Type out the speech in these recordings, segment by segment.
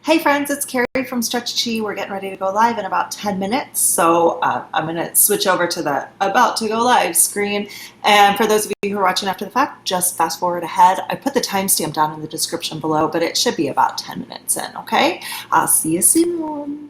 Hey friends, it's Carrie from Stretch Chi. We're getting ready to go live in about 10 minutes. So I'm going to switch over to the about to go live screen. And for those of you who are watching after the fact, just fast forward ahead. I put the timestamp down in the description below, but it should be about 10 minutes in, okay? I'll see you soon.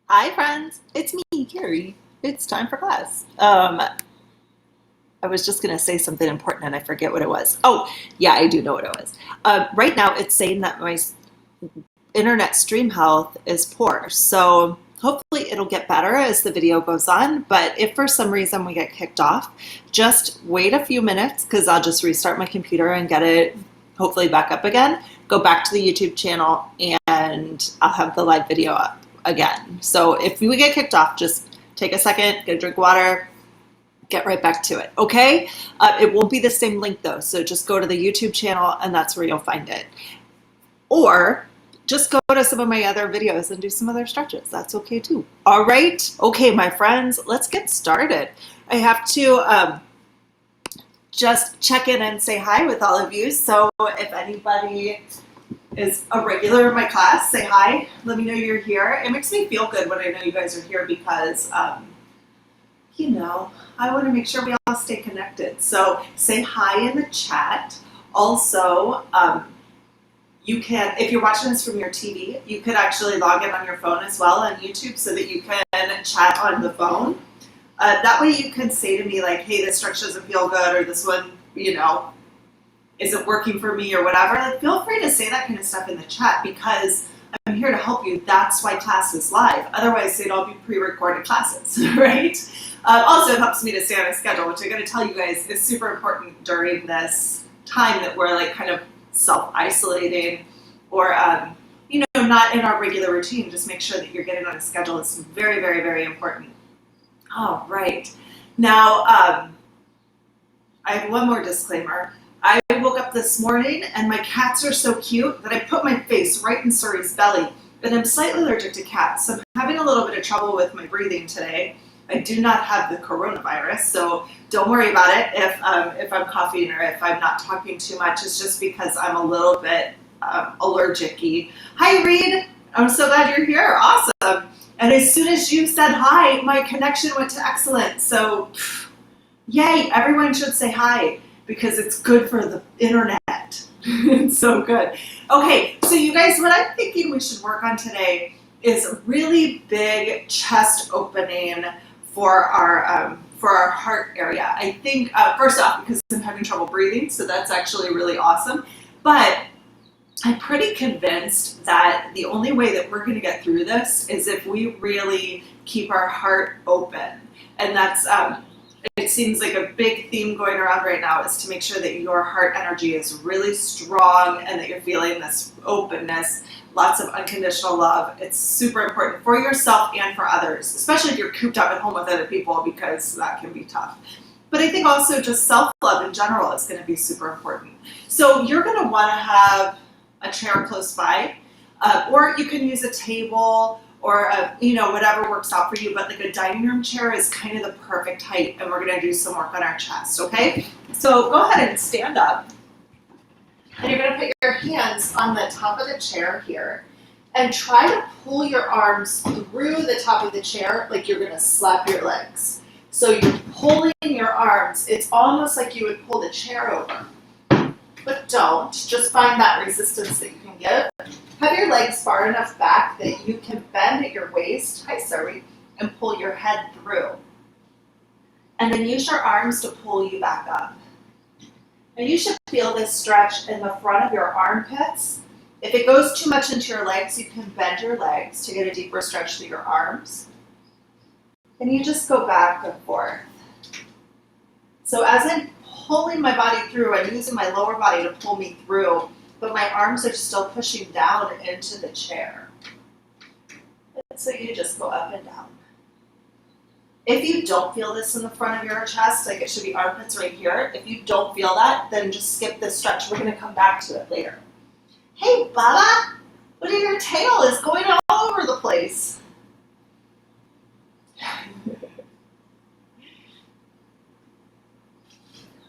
Hi, friends. It's me, Carrie. It's time for class. I was just going to say something important and I forget what it was. Oh, yeah, I do know what it was. Right now, it's saying that my internet stream health is poor. So hopefully it'll get better as the video goes on. But if for some reason we get kicked off, just wait a few minutes because I'll just restart my computer and get it hopefully back up again. Go back to the YouTube channel and I'll have the live video up again. So if we get kicked off, just take a second, get a drink of water, get right back to it. Okay? It won't be the same link though. So just go to the YouTube channel and that's where you'll find it. Or just go to some of my other videos and do some other stretches. That's okay too. All right. Okay, my friends, let's get started. I have to just check in and say hi with all of you. So if anybody is a regular in my class, say hi. Let me know you're here. It makes me feel good when I know you guys are here because, you know, I want to make sure we all stay connected. So say hi in the chat. Also, you can, if you're watching this from your TV, you could actually log in on your phone as well on YouTube so that you can chat on the phone. That way you can say to me like, hey, this stretch doesn't feel good or this one, you know, isn't working for me or whatever. Like, feel free to say that kind of stuff in the chat because I'm here to help you. That's why class is live. Otherwise, they'd all be pre-recorded classes, right? Also, it helps me to stay on a schedule, which I'm going to tell you guys is super important during this time that we're like kind of self-isolating or, you know, not in our regular routine. Just make sure that you're getting on a schedule. It's very, very, very important. All right. Now, I have one more disclaimer. I woke up this morning and my cats are so cute that I put my face right in Suri's belly, but I'm slightly allergic to cats, so I'm having a little bit of trouble with my breathing today. I do not have the coronavirus, so don't worry about it if I'm coughing or if I'm not talking too much. It's just because I'm a little bit allergic-y. Hi, Reed. I'm so glad you're here. Awesome. And as soon as you said hi, my connection went to excellent. So, yay, everyone should say hi because it's good for the internet. It's so good. Okay, so you guys, what I'm thinking we should work on today is a really big chest opening for our heart area. I think, first off, because I'm having trouble breathing, so that's actually really awesome. But I'm pretty convinced that the only way that we're going to get through this is if we really keep our heart open. And that's, it seems like a big theme going around right now is to make sure that your heart energy is really strong and that you're feeling this openness, lots of unconditional love. It's super important for yourself and for others, especially if you're cooped up at home with other people because that can be tough. But I think also just self-love in general is going to be super important. So you're going to want to have a chair close by, or you can use a table or you know, whatever works out for you, but like a dining room chair is kind of the perfect height, and we're gonna do some work on our chest, okay? So go ahead and stand up, and you're gonna put your hands on the top of the chair here, and try to pull your arms through the top of the chair like you're gonna slap your legs. So you're pulling your arms. It's almost like you would pull the chair over. But don't. Just find that resistance that you can give. Have your legs far enough back that you can bend at your waist, hi Suri, and pull your head through. And then use your arms to pull you back up. Now you should feel this stretch in the front of your armpits. If it goes too much into your legs, you can bend your legs to get a deeper stretch through your arms. And you just go back and forth. So as I'm pulling my body through, I'm using my lower body to pull me through, but my arms are still pushing down into the chair. And so you just go up and down. If you don't feel this in the front of your chest, like it should be armpits right here, if you don't feel that, then just skip this stretch. We're going to come back to it later. Hey, Bubba, look at your tail is going all over the place.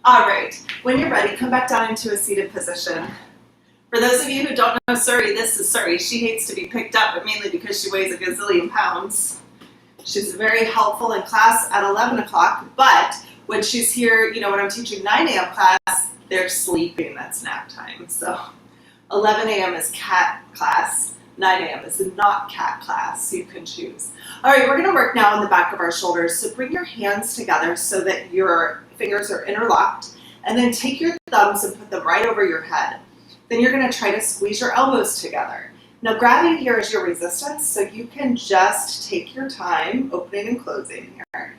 All right, when you're ready, come back down into a seated position. For those of you who don't know Suri, this is Suri. She hates to be picked up, but mainly because she weighs a gazillion pounds. She's very helpful in class at 11 o'clock, but when she's here, you know, when I'm teaching 9 a.m. class, they're sleeping. That's nap time. So 11 a.m. is cat class. 9 a.m. is the not cat class, so you can choose. All right, we're gonna work now on the back of our shoulders. So bring your hands together so that your fingers are interlocked, and then take your thumbs and put them right over your head. Then you're gonna try to squeeze your elbows together. Now gravity here is your resistance, so you can just take your time opening and closing here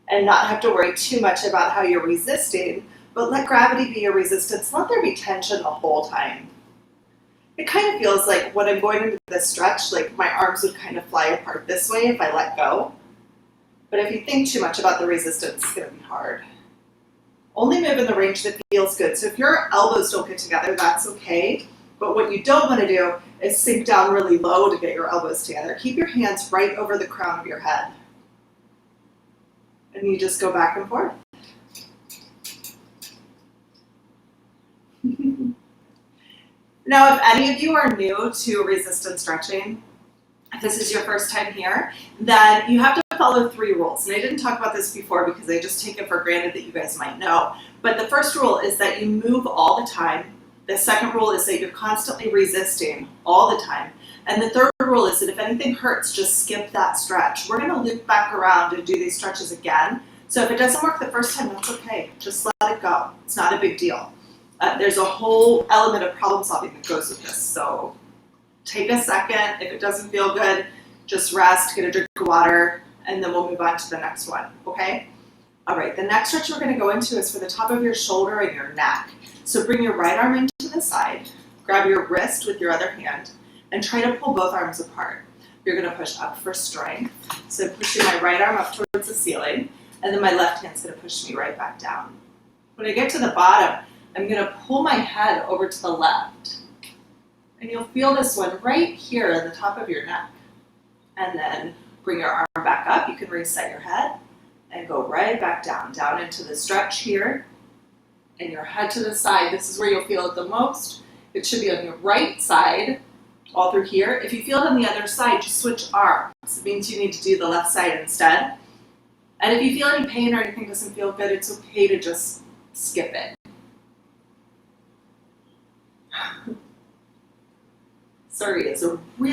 and not have to worry too much about how you're resisting, but let gravity be your resistance. Let there be tension the whole time. It kind of feels like when I'm going into this stretch, like my arms would kind of fly apart this way if I let go. But if you think too much about the resistance, it's gonna be hard. Only move in the range that feels good. So if your elbows don't get together, that's okay. But what you don't want to do is sink down really low to get your elbows together. Keep your hands right over the crown of your head. And you just go back and forth. Now, if any of you are new to resistance stretching, if this is your first time here, then you have to follow 3 rules. And I didn't talk about this before because I just take it for granted that you guys might know. But the first rule is that you move all the time. The second rule is that you're constantly resisting all the time. And the third rule is that if anything hurts, just skip that stretch. We're gonna loop back around and do these stretches again. So if it doesn't work the first time, that's okay. Just let it go. It's not a big deal. There's a whole element of problem solving that goes with this. So take a second. If it doesn't feel good, just rest, get a drink of water, and then we'll move on to the next one, okay? All right, the next stretch we're gonna go into is for the top of your shoulder and your neck. So bring your right arm into the side, grab your wrist with your other hand, and try to pull both arms apart. You're gonna push up for strength. So pushing my right arm up towards the ceiling, and then my left hand's gonna push me right back down. When I get to the bottom, I'm gonna pull my head over to the left. And you'll feel this one right here in the top of your neck. And then bring your arm back up. You can reset your head and go right back down into the stretch here. And your head to the side. This is where you'll feel it the most. It should be on your right side, all through here. If you feel it on the other side, just switch arms. It means you need to do the left side instead. And if you feel any pain or anything doesn't feel good, it's okay to just skip it. Sorry,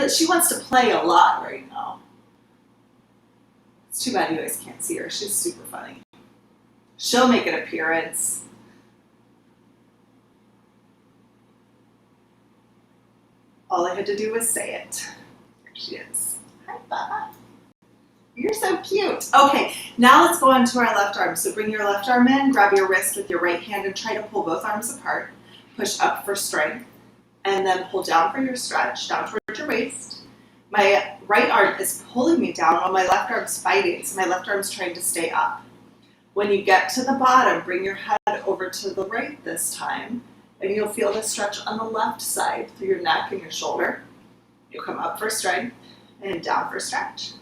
she wants to play a lot right now. It's too bad you guys can't see her. She's super funny. She'll make an appearance. All I had to do was say it. There she is. Hi, Baba. You're so cute. Okay, now let's go on to our left arm. So bring your left arm in, grab your wrist with your right hand and try to pull both arms apart. Push up for strength, and then pull down for your stretch, down towards your waist. My right arm is pulling me down while my left arm's fighting, so my left arm's trying to stay up. When you get to the bottom, bring your head over to the right this time, and you'll feel the stretch on the left side through your neck and your shoulder. You'll come up for strength and down for stretch.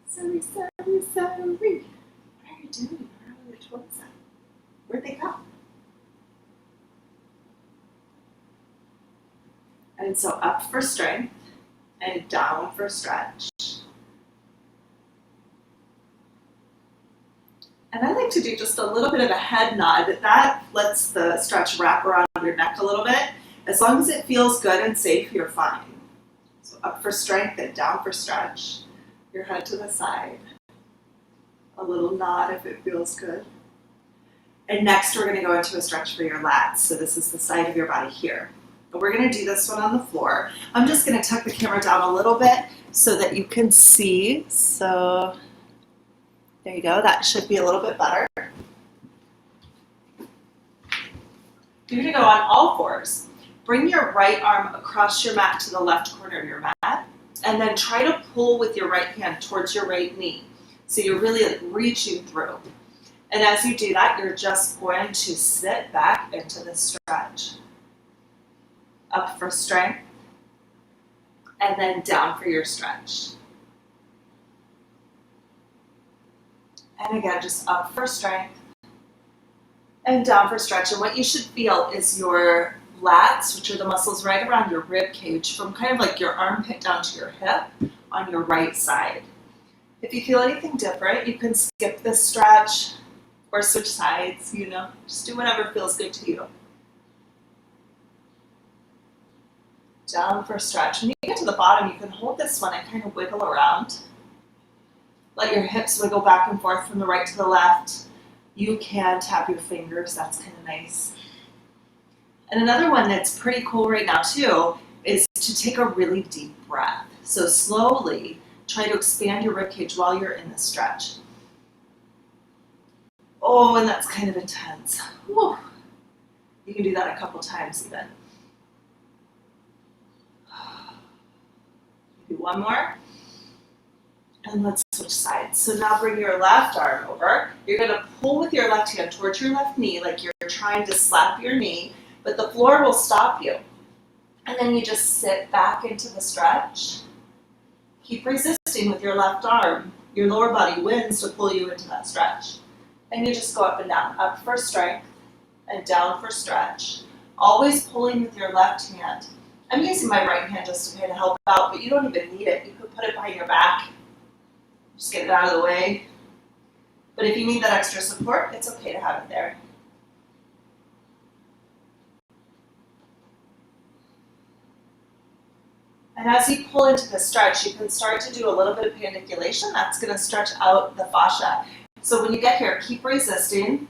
Sorry. What are you doing? Where are the toys at? Where'd they go? And so up for strength and down for stretch. And I like to do just a little bit of a head nod. That lets the stretch wrap around your neck a little bit. As long as it feels good and safe, you're fine. So up for strength and down for stretch. Your head to the side. A little nod if it feels good. And next we're going to go into a stretch for your lats. So this is the side of your body here. And we're going to do this one on the floor. I'm just going to tuck the camera down a little bit so that you can see. So there you go. That should be a little bit better. You're going to go on all fours. Bring your right arm across your mat to the left corner of your mat, and then try to pull with your right hand towards your right knee. So you're really reaching through. And as you do that, you're just going to sit back into the stretch. Up for strength, and then down for your stretch. And again, just up for strength, and down for stretch. And what you should feel is your lats, which are the muscles right around your rib cage, from kind of like your armpit down to your hip on your right side. If you feel anything different, you can skip this stretch or switch sides, just do whatever feels good to you. Down for a stretch. When you get to the bottom, you can hold this one and kind of wiggle around. Let your hips wiggle back and forth from the right to the left. You can tap your fingers, that's kind of nice. And another one that's pretty cool right now too is to take a really deep breath. So slowly try to expand your ribcage while you're in the stretch. Oh, and that's kind of intense. Whew. You can do that a couple times even. Maybe one more. And let's switch sides. So now bring your left arm over. You're going to pull with your left hand towards your left knee like you're trying to slap your knee, but the floor will stop you. And then you just sit back into the stretch. Keep resisting with your left arm. Your lower body wins to pull you into that stretch. And you just go up and down. Up for strength and down for stretch. Always pulling with your left hand. I'm using my right hand just to kind of help out, but you don't even need it. You could put it behind your back. Just get it out of the way. But if you need that extra support, it's okay to have it there. And as you pull into the stretch, you can start to do a little bit of pandiculation. That's going to stretch out the fascia. So when you get here, keep resisting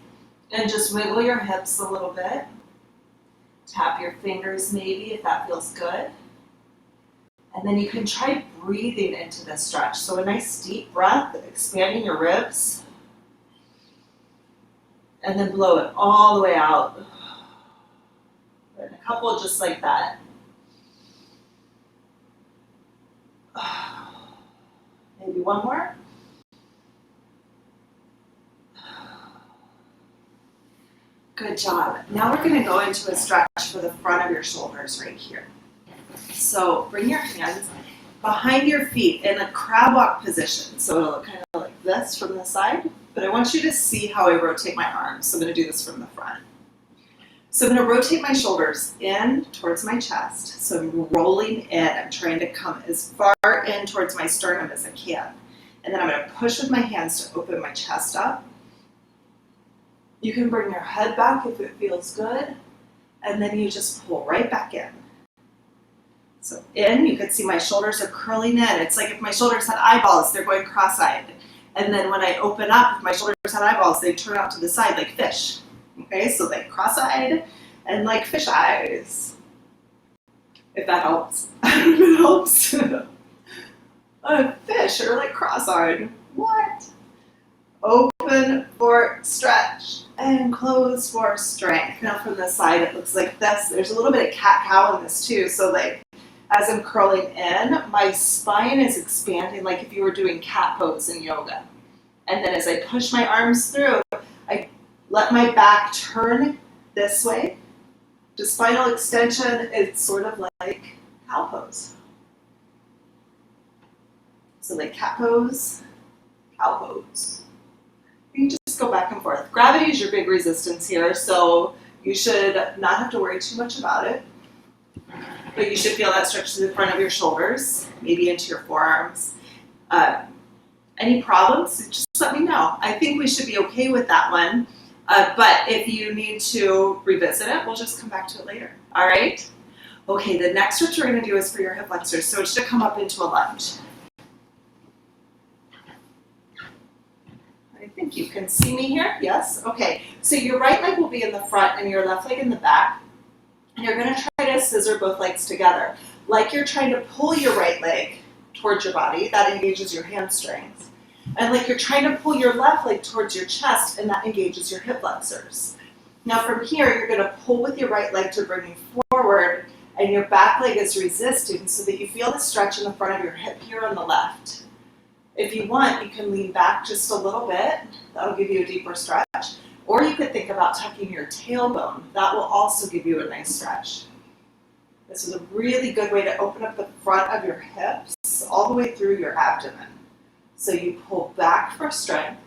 and just wiggle your hips a little bit. Tap your fingers maybe if that feels good. And then you can try breathing into this stretch. So a nice deep breath, expanding your ribs. And then blow it all the way out. And a couple just like that. Maybe one more. Good job. Now we're going to go into a stretch for the front of your shoulders right here. So bring your hands behind your feet in a crab walk position. So it'll look kind of like this from the side, but I want you to see how I rotate my arms. So I'm going to do this from the front. So I'm going to rotate my shoulders in towards my chest. So I'm rolling in. I'm trying to come as far in towards my sternum as I can. And then I'm going to push with my hands to open my chest up. You can bring your head back if it feels good. And then you just pull right back in. So in, you can see my shoulders are curling in. It's like if my shoulders had eyeballs, they're going cross-eyed. And then when I open up, if my shoulders had eyeballs, they turn out to the side like fish. Okay, so like cross-eyed and like fish eyes. If that helps. If it helps. A fish or like cross-eyed. What? Open for stretch and close for strength. Now from the side it looks like this. There's a little bit of cat-cow in this too. So like as I'm curling in, my spine is expanding like if you were doing cat pose in yoga. And then as I push my arms through, I let my back turn this way. The spinal extension is sort of like cow pose. So like cat pose, cow pose. You can just go back and forth. Gravity is your big resistance here, so you should not have to worry too much about it. But you should feel that stretch to the front of your shoulders, maybe into your forearms. Any problems, just let me know. I think we should be okay with that one. But if you need to revisit it, we'll just come back to it later. All right? Okay, the next stretch we're going to do is for your hip flexors. So it should come up into a lunge. I think you can see me here. Yes? Okay. So your right leg will be in the front and your left leg in the back. And you're going to try to scissor both legs together. Like you're trying to pull your right leg towards your body. That engages your hamstrings. And like you're trying to pull your left leg towards your chest, and that engages your hip flexors. Now from here, you're going to pull with your right leg to bring you forward, and your back leg is resisting so that you feel the stretch in the front of your hip here on the left. If you want, you can lean back just a little bit. That'll give you a deeper stretch. Or you could think about tucking your tailbone. That will also give you a nice stretch. This is a really good way to open up the front of your hips all the way through your abdomen. So you pull back for strength,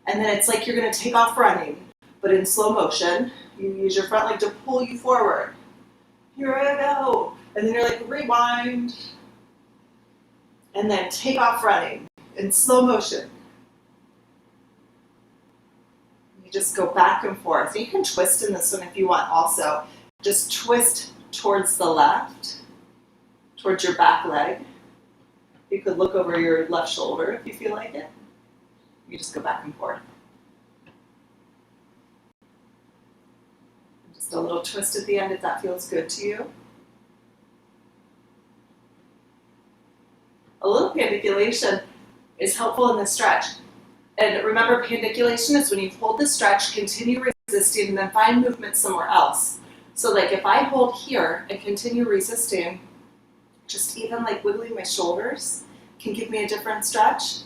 and then it's like you're going to take off running, but in slow motion. You use your front leg to pull you forward. Here I go. And then you're like, rewind. And then take off running in slow motion. You just go back and forth. You can twist in this one if you want also. Just twist towards the left towards your back leg. You could look over your left shoulder if you feel like it. You just go back and forth. Just a little twist at the end if that feels good to you. A little pandiculation is helpful in this stretch. And remember, pandiculation is when you hold the stretch, continue resisting, and then find movement somewhere else. So like if I hold here and continue resisting, just even like wiggling my shoulders can give me a different stretch.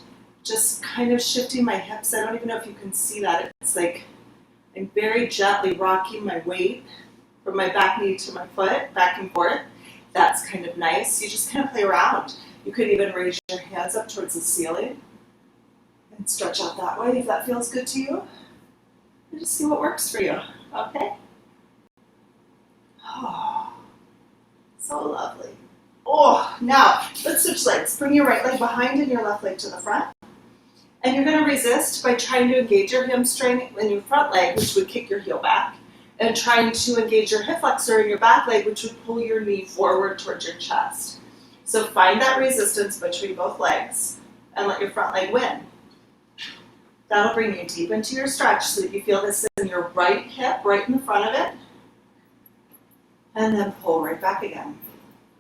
Just kind of shifting my hips. I don't even know if you can see that. It's like I'm very gently rocking my weight from my back knee to my foot, back and forth. That's kind of nice. You just kind of play around. You could even raise your hands up towards the ceiling and stretch out that way if that feels good to you. And just see what works for you, okay? Oh, so lovely. Oh, now let's switch legs. Bring your right leg behind and your left leg to the front. And you're going to resist by trying to engage your hamstring in your front leg, which would kick your heel back, and trying to engage your hip flexor in your back leg, which would pull your knee forward towards your chest. So find that resistance between both legs and let your front leg win. That'll bring you deep into your stretch so that you feel this in your right hip, right in the front of it, and then pull right back again.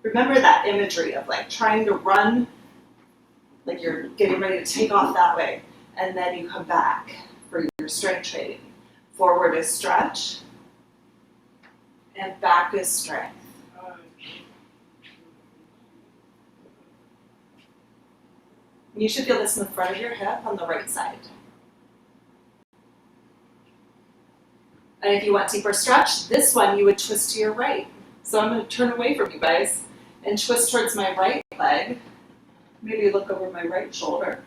Remember that imagery of like trying to run, like you're getting ready to take off that way, and then you come back for your strength training. Forward is stretch, and back is strength. You should feel this in the front of your hip on the right side. And if you want deeper stretch, this one you would twist to your right. So I'm going to turn away from you guys and twist towards my right leg. Maybe look over my right shoulder.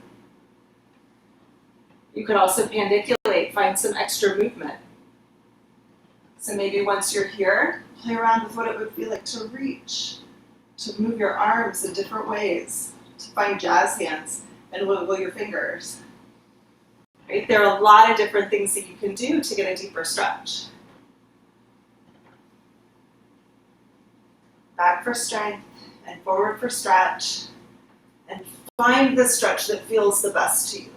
You could also pandiculate, find some extra movement. So maybe once you're here, play around with what it would feel like to reach, to move your arms in different ways, to find jazz hands and wiggle your fingers. Right? There are a lot of different things that you can do to get a deeper stretch. Back for strength and forward for stretch, and find the stretch that feels the best to you.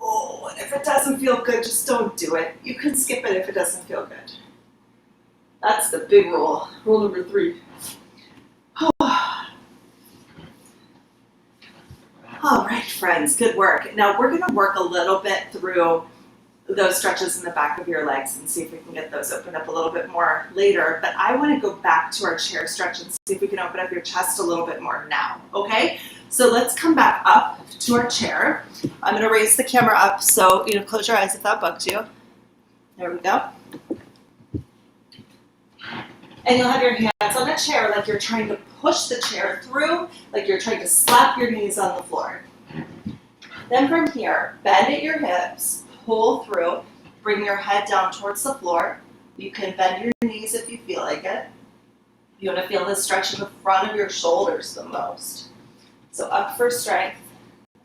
Oh, and if it doesn't feel good, just don't do it. You can skip it if it doesn't feel good. That's the big rule. Rule number 3. All right, friends, good work. Now we're going to work a little bit through those stretches in the back of your legs and see if we can get those opened up a little bit more later. But I want to go back to our chair stretch and see if we can open up your chest a little bit more now, okay? So let's come back up to our chair. I'm going to raise the camera up so, close your eyes if that bugs you. There we go. And you'll have your hands on the chair like you're trying to push the chair through, like you're trying to slap your knees on the floor. Then from here, bend at your hips, pull through, bring your head down towards the floor. You can bend your knees if you feel like it. You want to feel this stretch in the front of your shoulders the most. So up for strength,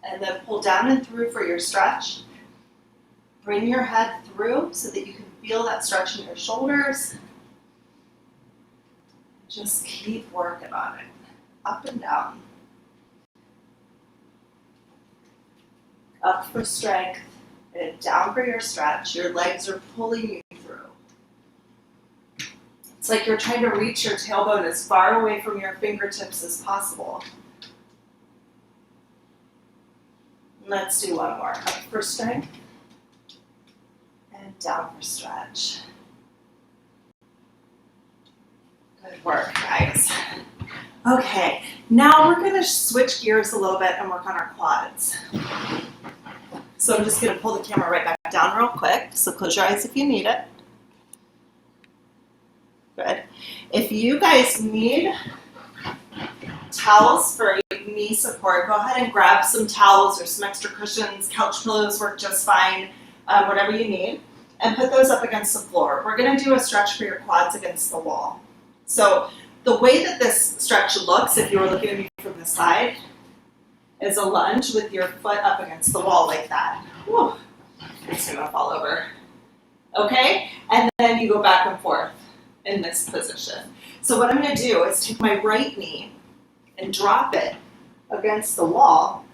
and then pull down and through for your stretch. Bring your head through so that you can feel that stretch in your shoulders. Just keep working on it, up and down. Up for strength, and down for your stretch. Your legs are pulling you through. It's like you're trying to reach your tailbone as far away from your fingertips as possible. Let's do one more. Up for strength, and down for stretch. Good work, guys. Okay, now we're going to switch gears a little bit and work on our quads. So I'm just going to pull the camera right back down real quick. So close your eyes if you need it. Good. If you guys need towels for knee support, go ahead and grab some towels or some extra cushions. Couch pillows work just fine, whatever you need. And put those up against the floor. We're going to do a stretch for your quads against the wall. So the way that this stretch looks, if you were looking at me from the side, is a lunge with your foot up against the wall like that. Whew. It's going to fall over. Okay? And then you go back and forth. in this position. So what I'm going to do is take my right knee and drop it against the wall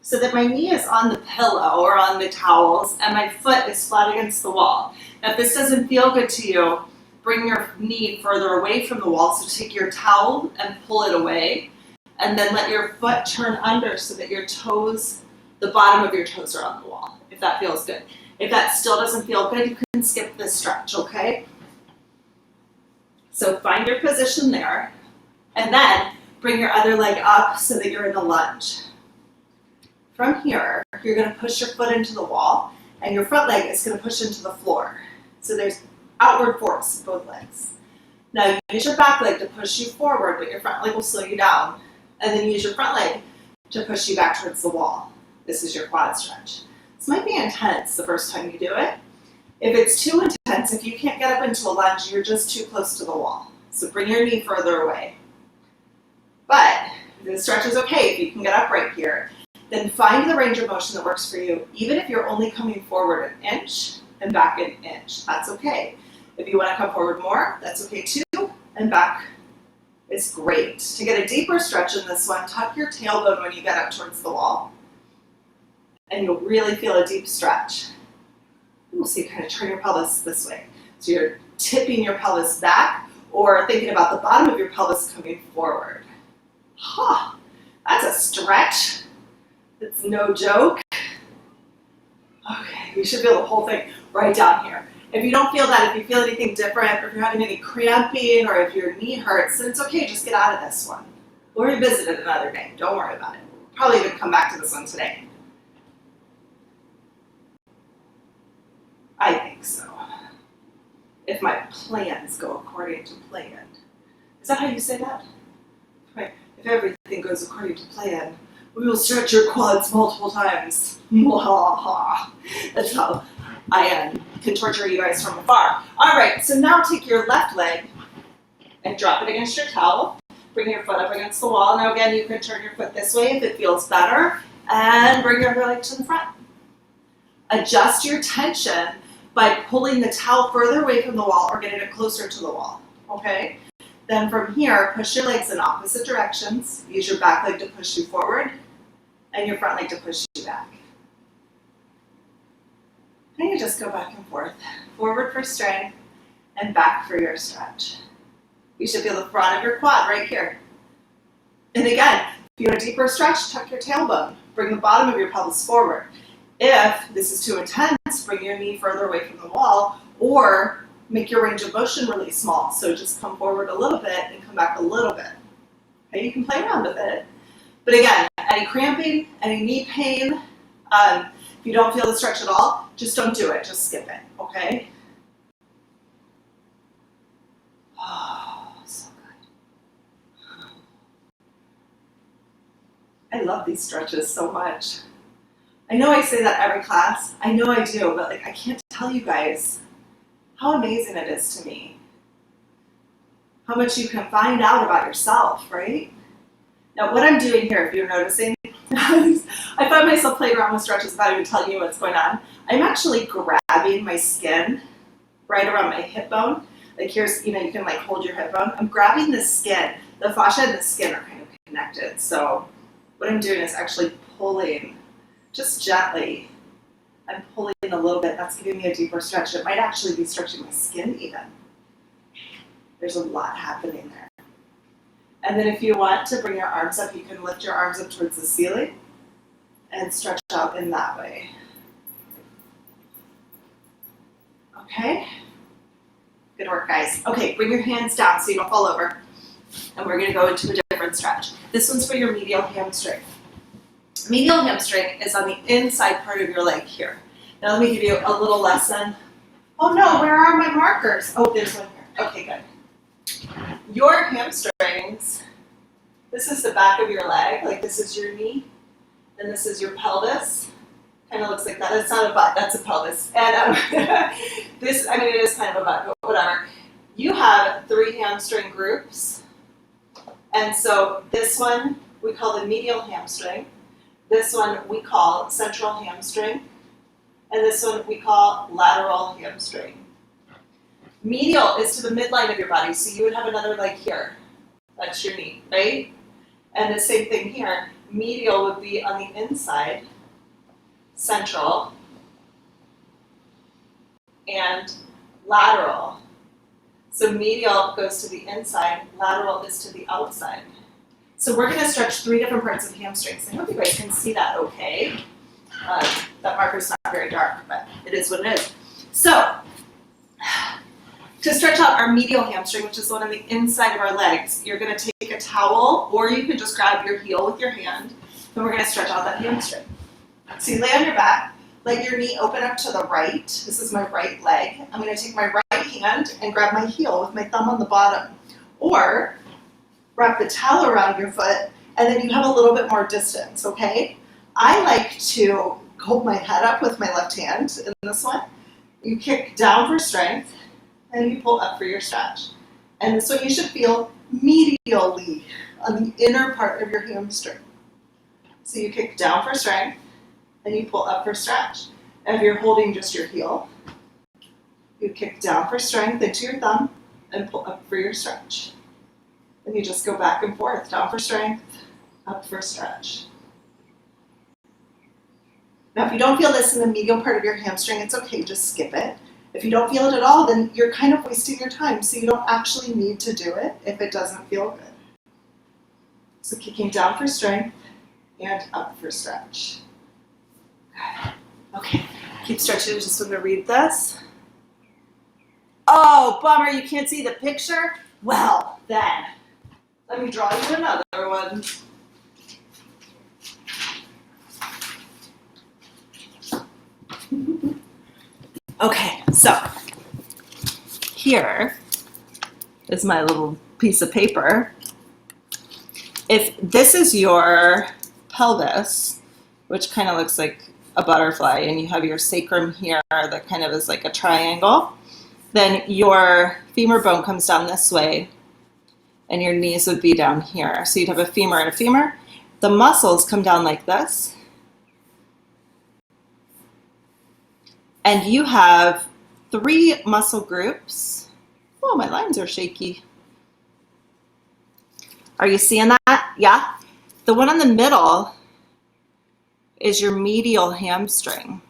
so that my knee is on the pillow or on the towels and my foot is flat against the wall. Now, if this doesn't feel good to you, bring your knee further away from the wall. So take your towel and pull it away, and then let your foot turn under so that your toes, the bottom of your toes are on the wall, if that feels good. If that still doesn't feel good, you can skip this stretch, okay? So find your position there, and then bring your other leg up so that you're in a lunge. From here, you're going to push your foot into the wall, and your front leg is going to push into the floor. So there's outward force in both legs. Now use your back leg to push you forward, but your front leg will slow you down. And then use your front leg to push you back towards the wall. This is your quad stretch. This might be intense the first time you do it. If it's too intense, if you can't get up into a lunge, you're just too close to the wall. So bring your knee further away. But if the stretch is okay, if you can get up right here, then find the range of motion that works for you, even if you're only coming forward an inch and back an inch. That's okay. If you want to come forward more, that's okay too, and back is great. To get a deeper stretch in this one, tuck your tailbone when you get up towards the wall, and you'll really feel a deep stretch. Ooh, so you kind of turn your pelvis this way. So you're tipping your pelvis back, or thinking about the bottom of your pelvis coming forward. Huh, that's a stretch. It's no joke. Okay, you should feel the whole thing right down here. If you don't feel that, if you feel anything different, or if you're having any cramping, or if your knee hurts, then it's okay, just get out of this one. We'll revisit it another day. Don't worry about it. Probably even come back to this one today. I think so. If my plans go according to plan. Is that how you say that? Right. If everything goes according to plan, we will stretch your quads multiple times. That's how I can torture you guys from afar. All right, so now take your left leg and drop it against your towel. Bring your foot up against the wall. Now again, you can turn your foot this way if it feels better, and bring your other leg to the front. Adjust your tension by pulling the towel further away from the wall or getting it closer to the wall, okay? Then from here, push your legs in opposite directions. Use your back leg to push you forward and your front leg to push you back. And you just go back and forth. Forward for strength and back for your stretch. You should feel the front of your quad right here. And again, if you want a deeper stretch, tuck your tailbone. Bring the bottom of your pelvis forward. If this is too intense, bring your knee further away from the wall, or make your range of motion really small. So just come forward a little bit and come back a little bit. Okay, you can play around with it. But again, any cramping, any knee pain, if you don't feel the stretch at all, just don't do it. Just skip it, okay? Oh, so good. I love these stretches so much. I know I say that every class. I know I do, but I can't tell you guys how amazing it is to me. How much you can find out about yourself, right? Now, what I'm doing here, if you're noticing, I find myself playing around with stretches without even telling you what's going on. I'm actually grabbing my skin right around my hip bone. Here's, you can hold your hip bone. I'm grabbing the skin. The fascia and the skin are kind of connected. So what I'm doing is actually pulling, just gently. I'm pulling a little bit. That's giving me a deeper stretch. It might actually be stretching my skin even. There's a lot happening there. And then if you want to bring your arms up, you can lift your arms up towards the ceiling and stretch out in that way. Okay? Good work, guys. Okay, bring your hands down so you don't fall over. And we're gonna go into a different stretch. This one's for your medial hamstring. Medial hamstring is on the inside part of your leg here. Now let me give you a little lesson. Oh no, where are my markers? Oh, there's one here. Okay, good. Your hamstrings, this is the back of your leg, this is your knee, and this is your pelvis. Kind of looks like that. It's not a butt, that's a pelvis. And this, it is kind of a butt, but whatever. You have 3 hamstring groups. And so this one we call the medial hamstring. This one we call central hamstring. And this one we call lateral hamstring. Medial is to the midline of your body, so you would have another leg here. That's your knee, right? And the same thing here. Medial would be on the inside, central, and lateral. So medial goes to the inside, lateral is to the outside. So we're going to stretch 3 different parts of hamstrings. I hope you guys can see that okay. That marker's not very dark, but it is what it is. So, to stretch out our medial hamstring, which is the one on the inside of our legs, you're going to take a towel, or you can just grab your heel with your hand, and we're going to stretch out that hamstring. So you lay on your back, let your knee open up to the right. This is my right leg. I'm going to take my right hand and grab my heel with my thumb on the bottom. Or wrap the towel around your foot, and then you have a little bit more distance, okay? I like to hold my head up with my left hand in this one. You kick down for strength, and you pull up for your stretch. And this one you should feel medially on the inner part of your hamstring. So you kick down for strength, and you pull up for stretch. And if you're holding just your heel, you kick down for strength into your thumb, and pull up for your stretch. Then you just go back and forth, down for strength, up for stretch. Now, if you don't feel this in the medial part of your hamstring, it's okay, just skip it. If you don't feel it at all, then you're kind of wasting your time, so you don't actually need to do it if it doesn't feel good. So kicking down for strength and up for stretch. Okay, keep stretching, just want to read this. Oh, bummer, you can't see the picture? Well, then, let me draw you another one. Okay, so here is my little piece of paper. If this is your pelvis, which kind of looks like a butterfly, and you have your sacrum here that kind of is like a triangle, then your femur bone comes down this way, and your knees would be down here. So you'd have a femur and a femur. The muscles come down like this. And you have 3 muscle groups. Oh, my lines are shaky. Are you seeing that? Yeah? The one in the middle is your medial hamstring.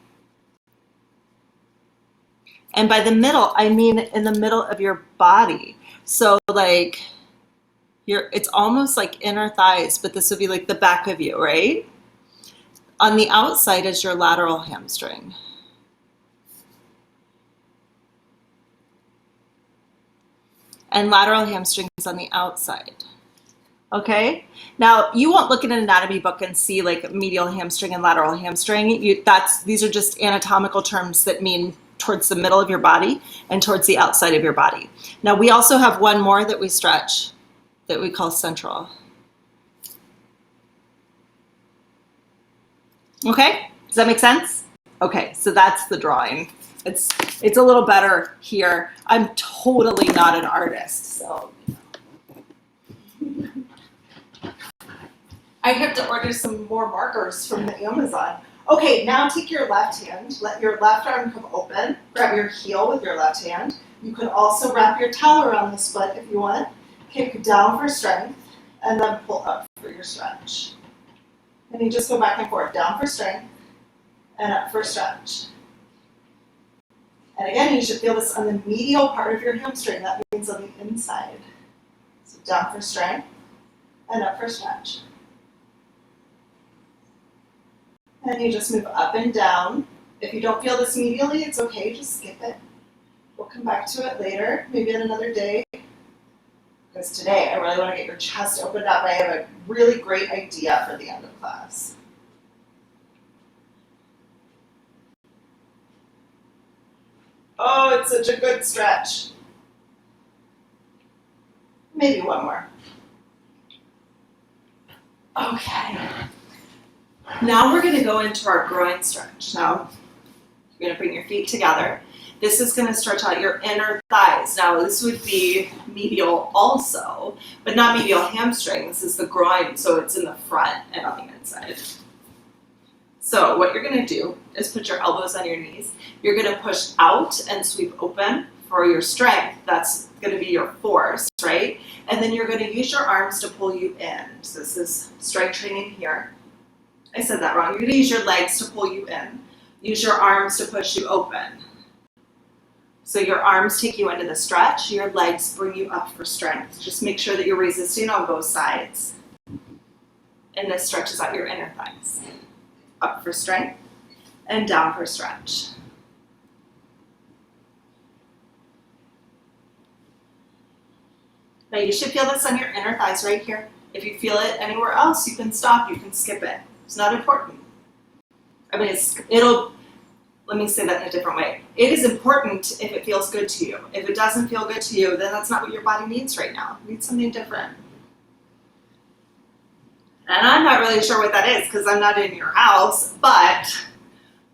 And by the middle, I mean in the middle of your body. So like, it's almost like inner thighs, but this would be like the back of you, right? On the outside is your lateral hamstring. And lateral hamstring is on the outside. Okay? Now, you won't look at an anatomy book and see like medial hamstring and lateral hamstring. These are just anatomical terms that mean towards the middle of your body and towards the outside of your body. Now, we also have one more that we stretch that we call central. Okay? Does that make sense? Okay, so that's the drawing. It's a little better here. I'm totally not an artist, so. I have to order some more markers from the Amazon. Okay, now take your left hand, let your left arm come open, grab your heel with your left hand. You could also wrap your towel around this foot if you want. Kick down for strength, and then pull up for your stretch. And you just go back and forth, down for strength, and up for stretch. And again, you should feel this on the medial part of your hamstring. That means on the inside. So down for strength and up for stretch. And you just move up and down. If you don't feel this medially, it's okay, just skip it. We'll come back to it later, maybe on another day. Because today, I really want to get your chest opened up. I have a really great idea for the end of class. Oh, it's such a good stretch. Maybe one more. Okay. Now we're going to go into our groin stretch. Now, you're going to bring your feet together. This is going to stretch out your inner thighs. Now, this would be medial also, but not medial hamstring. This is the groin, so it's in the front and on the inside. So what you're going to do is put your elbows on your knees. You're going to push out and sweep open for your strength, that's going to be your force, right? And then you're going to use your arms to pull you in. So this is strength training here. I said that wrong. You're going to use your legs to pull you in. Use your arms to push you open. So your arms take you into the stretch. Your legs bring you up for strength. Just make sure that you're resisting on both sides. And this stretches out your inner thighs. Up for strength and down for stretch. Now you should feel this on your inner thighs right here. If you feel it anywhere else, you can stop, you can skip it. It's not important. I mean, let me say that in a different way. It is important if it feels good to you. If it doesn't feel good to you, then that's not what your body needs right now. It needs something different. And I'm not really sure what that is because I'm not in your house, but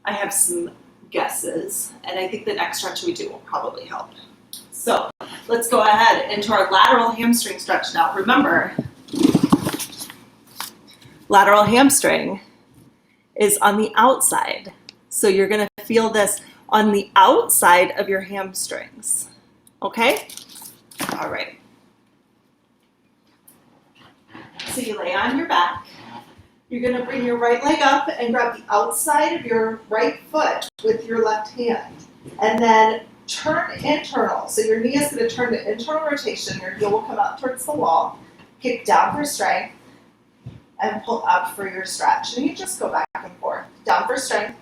I have some guesses. And I think the next stretch we do will probably help. So let's go ahead into our lateral hamstring stretch now. Remember, lateral hamstring is on the outside. So you're going to feel this on the outside of your hamstrings. Okay? All right. So you lay on your back. You're going to bring your right leg up and grab the outside of your right foot with your left hand. And then turn internal. So your knee is going to turn to internal rotation. Your heel will come out towards the wall. Kick down for strength and pull up for your stretch. And you just go back and forth. Down for strength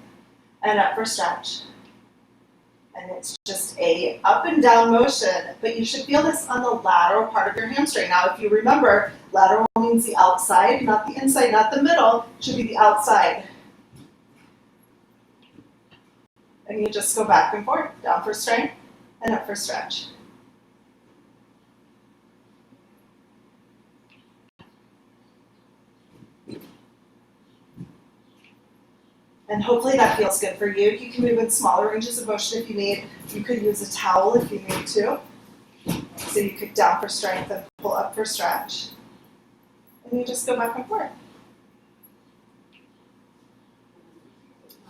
and up for stretch. And it's just a up and down motion, but you should feel this on the lateral part of your hamstring. Now, if you remember, lateral means the outside, not the inside, not the middle. It should be the outside. And you just go back and forth, down for strength and up for stretch. And hopefully that feels good for you. You can move in smaller ranges of motion if you need. You could use a towel if you need to. So you kick down for strength and pull up for stretch. And you just go back and forth.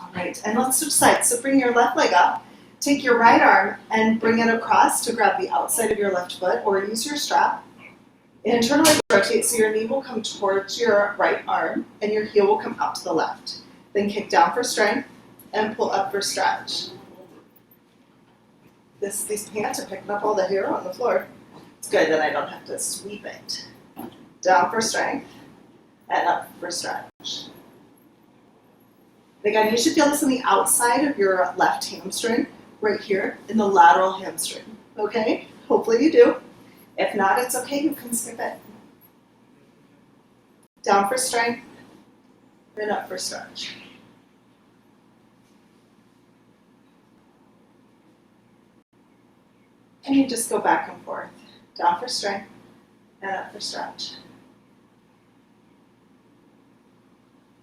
All right, and let's switch sides. So bring your left leg up, take your right arm and bring it across to grab the outside of your left foot or use your strap. Internally rotate so your knee will come towards your right arm and your heel will come out to the left. Then kick down for strength and pull up for stretch. These pants are picking up all the hair on the floor. It's good that I don't have to sweep it. Down for strength and up for stretch. Again, you should feel this on the outside of your left hamstring, right here in the lateral hamstring. Okay? Hopefully you do. If not, it's okay. You can skip it. Down for strength and up for stretch. And you just go back and forth. Down for strength and up for stretch.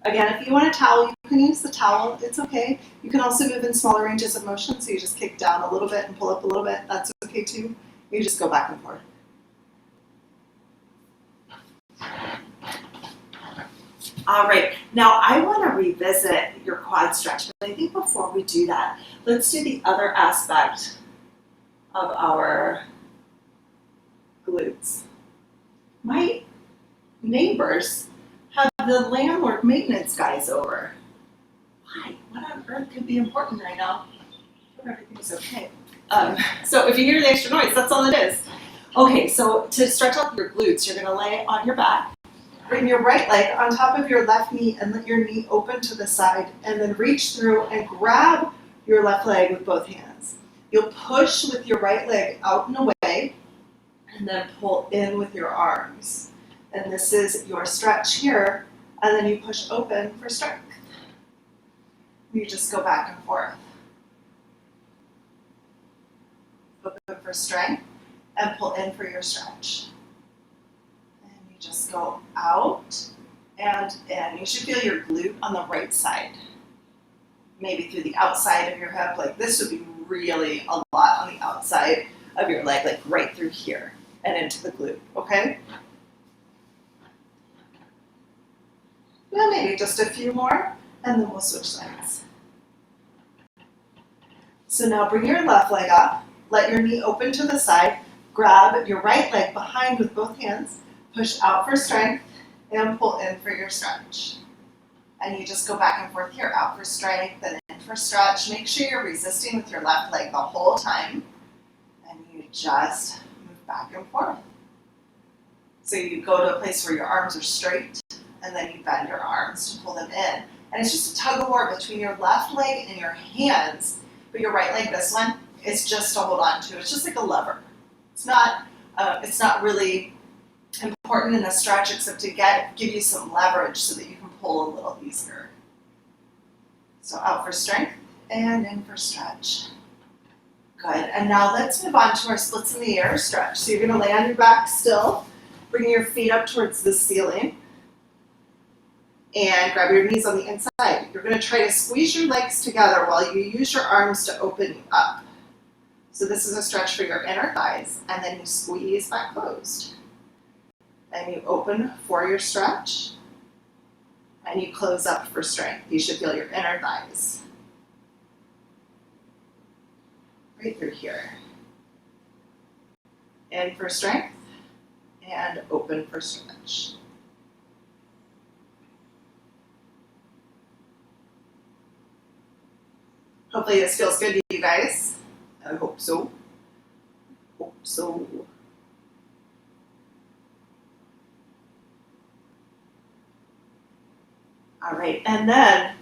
Again, if you want a towel, you can use the towel. It's okay. You can also move in smaller ranges of motion, so you just kick down a little bit and pull up a little bit. That's okay too. You just go back and forth. All right, now I want to revisit your quad stretch, but I think before we do that, let's do the other aspect of our glutes. My neighbors have the landlord maintenance guys over. Why? What on earth could be important right now? I'm sure everything's okay. So if you hear the extra noise, that's all it is. Okay, so to stretch out your glutes, you're gonna lay on your back. Bring your right leg on top of your left knee and let your knee open to the side and then reach through and grab your left leg with both hands. You'll push with your right leg out and away and then pull in with your arms. And this is your stretch here, and then you push open for strength. You just go back and forth. Open for strength and pull in for your stretch. And you just go out and in. You should feel your glute on the right side. Maybe through the outside of your hip. Like this would be really a lot on the outside of your leg, like right through here and into the glute, okay? Well, maybe just a few more, and then we'll switch sides. So now bring your left leg up, let your knee open to the side, grab your right leg behind with both hands, push out for strength, and pull in for your stretch. And you just go back and forth here, out for strength and in for stretch. Make sure you're resisting with your left leg the whole time. And you just move back and forth. So you go to a place where your arms are straight, and then you bend your arms to pull them in. And it's just a tug of war between your left leg and your hands, but your right leg, this one, is just to hold on to. It's just like a lever. It's not really important in a stretch except to give you some leverage so that you can pull a little easier. So out for strength and in for stretch. Good. And now let's move on to our splits in the air stretch. So you're going to lay on your back still, bring your feet up towards the ceiling, and grab your knees on the inside. You're going to try to squeeze your legs together while you use your arms to open you up. So this is a stretch for your inner thighs, and then you squeeze back closed. And you open for your stretch, and you close up for strength. You should feel your inner thighs. Right through here. In for strength, and open for stretch. Hopefully this feels good to you guys. I hope so. Hope so. All right, and then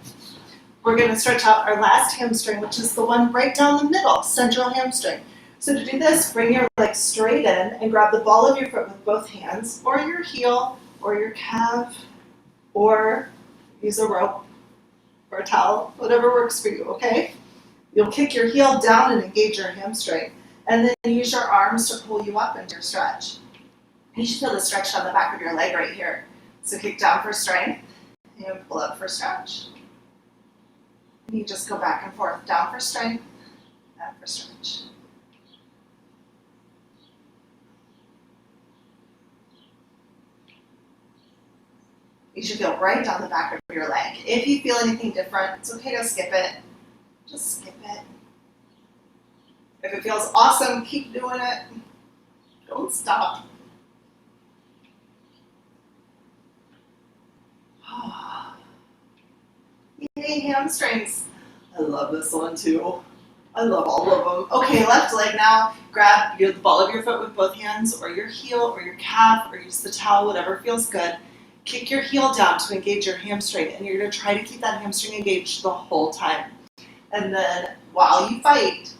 we're going to stretch out our last hamstring, which is the one right down the middle, central hamstring. So to do this, bring your legs straight in and grab the ball of your foot with both hands, or your heel, or your calf, or use a rope or a towel, whatever works for you, okay? You'll kick your heel down and engage your hamstring, and then use your arms to pull you up into your stretch. You should feel the stretch on the back of your leg right here. So kick down for strength, and pull up for stretch. And you just go back and forth, down for strength, up for stretch. You should feel right down the back of your leg. If you feel anything different, it's okay to skip it. Just skip it. If it feels awesome, keep doing it. Don't stop. Yay, hamstrings. I love this one too. I love all of them. Okay, left leg now. Grab the ball of your foot with both hands, or your heel, or your calf, or use the towel, whatever feels good. Kick your heel down to engage your hamstring, and you're going to try to keep that hamstring engaged the whole time. And then while you fight,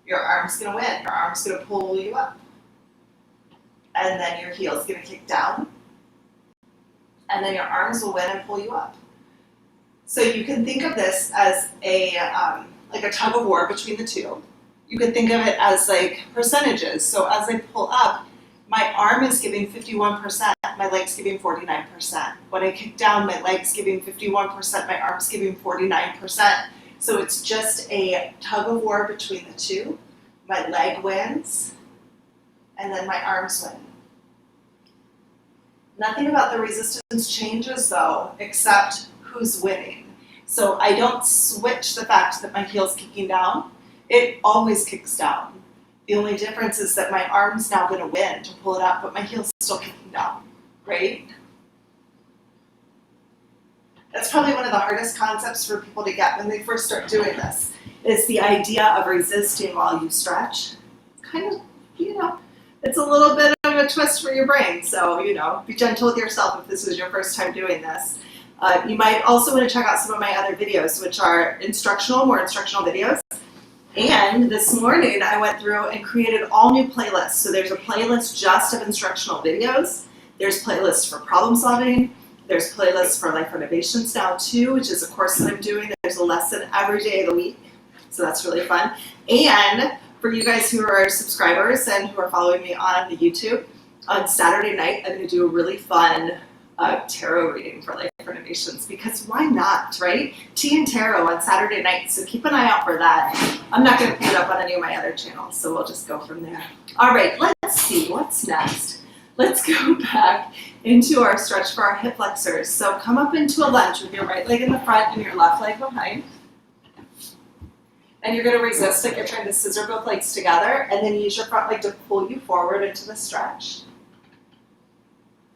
your arm's going to win. Your arm's going to pull you up. And then your heel's going to kick down. And then your arms will win and pull you up. So you can think of this as like a tug of war between the two. You can think of it as like percentages. So as I pull up, my arm is giving 51%, my leg's giving 49%. When I kick down, my leg's giving 51%, my arm's giving 49%. So it's just a tug of war between the two. My leg wins, and then my arms win. Nothing about the resistance changes though, except who's winning. So I don't switch the fact that my heel's kicking down. It always kicks down. The only difference is that my arm's now going to win to pull it up, but my heel's still kicking down, right? That's probably one of the hardest concepts for people to get when they first start doing this, is the idea of resisting while you stretch. It's kind of, it's a little bit of a twist for your brain. So, be gentle with yourself if this is your first time doing this. You might also want to check out some of my other videos, which are more instructional videos. And this morning I went through and created all new playlists. So there's a playlist just of instructional videos. There's playlists for problem solving. There's playlists for life renovations now too, which is a course that I'm doing. There's a lesson every day of the week. So that's really fun. And for you guys who are subscribers and who are following me on the YouTube, on Saturday night, I'm going to do a really fun tarot reading for life renovations, because why not, right? Tea and tarot on Saturday night, so keep an eye out for that. I'm not going to put it up on any of my other channels, so we'll just go from there. All right, let's see what's next. Let's go back into our stretch for our hip flexors. So come up into a lunge with your right leg in the front and your left leg behind. And you're going to resist like you're trying to scissor both legs together, and then use your front leg to pull you forward into the stretch.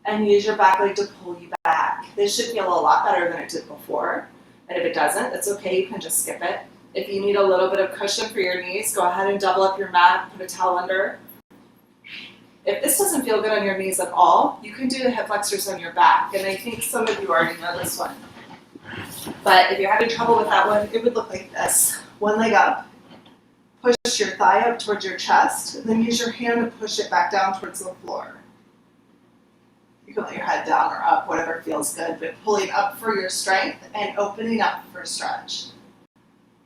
And use your back leg to pull you back. This should feel a lot better than it did before. And if it doesn't, it's okay, you can just skip it. If you need a little bit of cushion for your knees, go ahead and double up your mat, put a towel under. If this doesn't feel good on your knees at all, you can do the hip flexors on your back. And I think some of you already know this one. But if you're having trouble with that one, it would look like this. One leg up, push your thigh up towards your chest, and then use your hand to push it back down towards the floor. You can let your head down or up, whatever feels good, but pulling up for your strength and opening up for stretch.